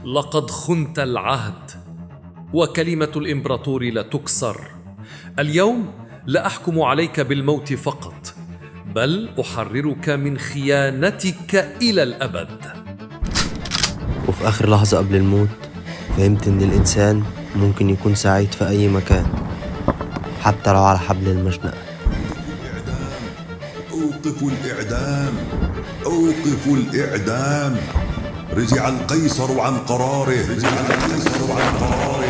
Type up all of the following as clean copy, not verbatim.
لقد خنت العهد، وكلمة الإمبراطور لا تكسر. اليوم لا أحكم عليك بالموت فقط، بل أحررك من خيانتك إلى الأبد. وفي آخر لحظة قبل الموت فهمت إن الإنسان ممكن يكون سعيد في أي مكان، حتى لو على حبل المشنقة. أوقفوا الإعدام، أوقفوا الإعدام. رجع القيصر عن قراره، رجع القيصر عن قراره.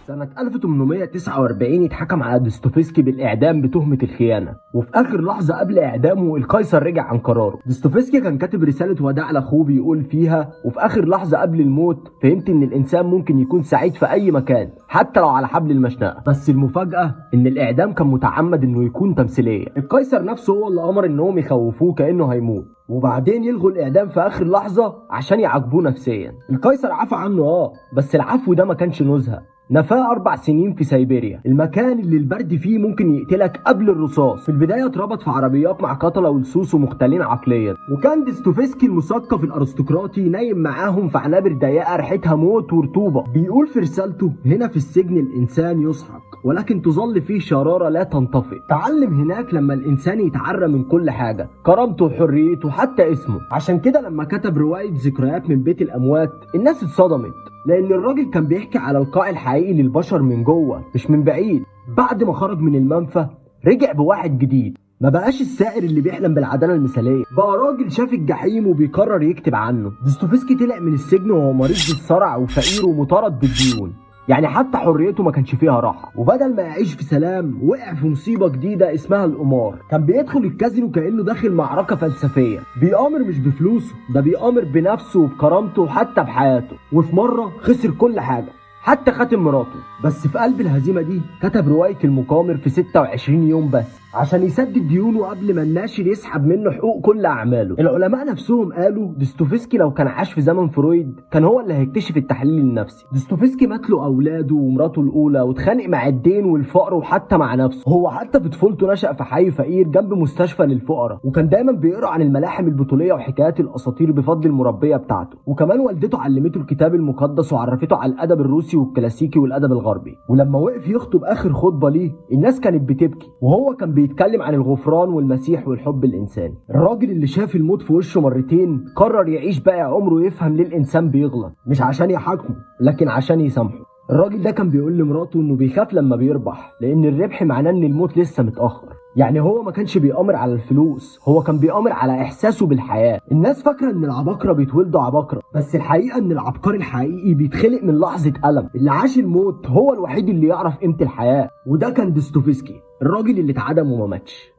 سنة 1849 اتحكم على ديستوفسكي بالإعدام بتهمة الخيانة، وفي آخر لحظة قبل إعدامه القيصر رجع عن قراره. ديستوفسكي كان كاتب رسالة وداع لأخوه بيقول فيها: وفي آخر لحظة قبل الموت فهمت إن الإنسان ممكن يكون سعيد في أي مكان، حتى لو على حبل المشنقة. بس المفاجأة إن الإعدام كان متعمد إنه يكون تمثيلية. القيصر نفسه هو اللي أمر إنهم يخوفوه كأنه هيموت، وبعدين يلغوا الإعدام في آخر لحظة عشان يعاقبوه نفسيا. القيصر عفى عنه بس العفو ده ما كانش نزهة. نفاه 4 سنين في سيبيريا، المكان اللي البرد فيه ممكن يقتلك قبل الرصاص. في البداية اتربط في عربيات مع قتلة ولصوص ومختلين عقليا، وكان ديستوفسكي المثقف الارستقراطي نايم معاهم في عنابر ضيقة ريحتها موت ورطوبة. بيقول في رسالته: هنا في السجن الإنسان يسحق، ولكن تظل فيه شرارة لا تنطفئ. تعلم هناك لما الإنسان يتعرى من كل حاجة، كرامته وحريته حتى اسمه. عشان كده لما كتب رواية ذكريات من بيت الأموات الناس اتصدمت، لأن الراجل كان بيحكي على القاع الحقيقي للبشر من جوه مش من بعيد. بعد ما خرج من المنفى رجع بواحد جديد، ما بقاش السائر اللي بيحلم بالعدالة المثالية، بقى راجل شاف الجحيم وبيقرر يكتب عنه. ديستوفسكي طلع من السجن وهو مريض بالصرع وفقير ومطارد بالديون، يعني حتى حريته ما كانش فيها راحة. وبدل ما يعيش في سلام وقع في مصيبة جديدة اسمها القمار. كان بيدخل الكازينو كأنه داخل معركة فلسفية، بيآمر مش بفلوسه، ده بيآمر بنفسه وبكرامته وحتى بحياته. وفي مرة خسر كل حاجة حتى خاتم مراته. بس في قلب الهزيمة دي كتب رواية المقامر في 26 يوم بس عشان يسدد ديونه قبل ما الناشر يسحب منه حقوق كل أعماله. العلماء نفسهم قالوا ديستوفسكي لو كان عاش في زمن فرويد كان هو اللي هيكتشف التحليل النفسي. ديستوفسكي مات له أولاده ومراته الأولى، واتخانق مع الدين والفقر وحتى مع نفسه. هو حتى في طفولته نشأ في حي فقير جنب مستشفى للفقراء، وكان دايما بيقرأ عن الملاحم البطولية وحكايات الأساطير بفضل المربية بتاعته. وكمان والدته علمته الكتاب المقدس وعرفته على الأدب الروسي والكلاسيكي والأدب الغربي. ولما وقف يخطب آخر خطبة ليه الناس كانت بتبكي، وهو كان بيتكلم عن الغفران والمسيح والحب الإنساني. الراجل اللي شاف الموت في وشه مرتين قرر يعيش باقي عمره يفهم ليه الإنسان بيغلط، مش عشان يحاكمه لكن عشان يسامحه. الراجل ده كان بيقول لمراته انه بيخاف لما بيربح، لان الربح معناه ان الموت لسه متأخر. يعني هو ما كانش بيأمر على الفلوس، هو كان بيأمر على احساسه بالحياة. الناس فاكرة ان العباقرة بيتولدوا عباقرة، بس الحقيقة ان العبقري الحقيقي بيتخلق من لحظة ألم. اللي عاش الموت هو الوحيد اللي يعرف قيمة الحياة، وده كان ديستوفسكي، الراجل اللي اتعدم وما ماتش.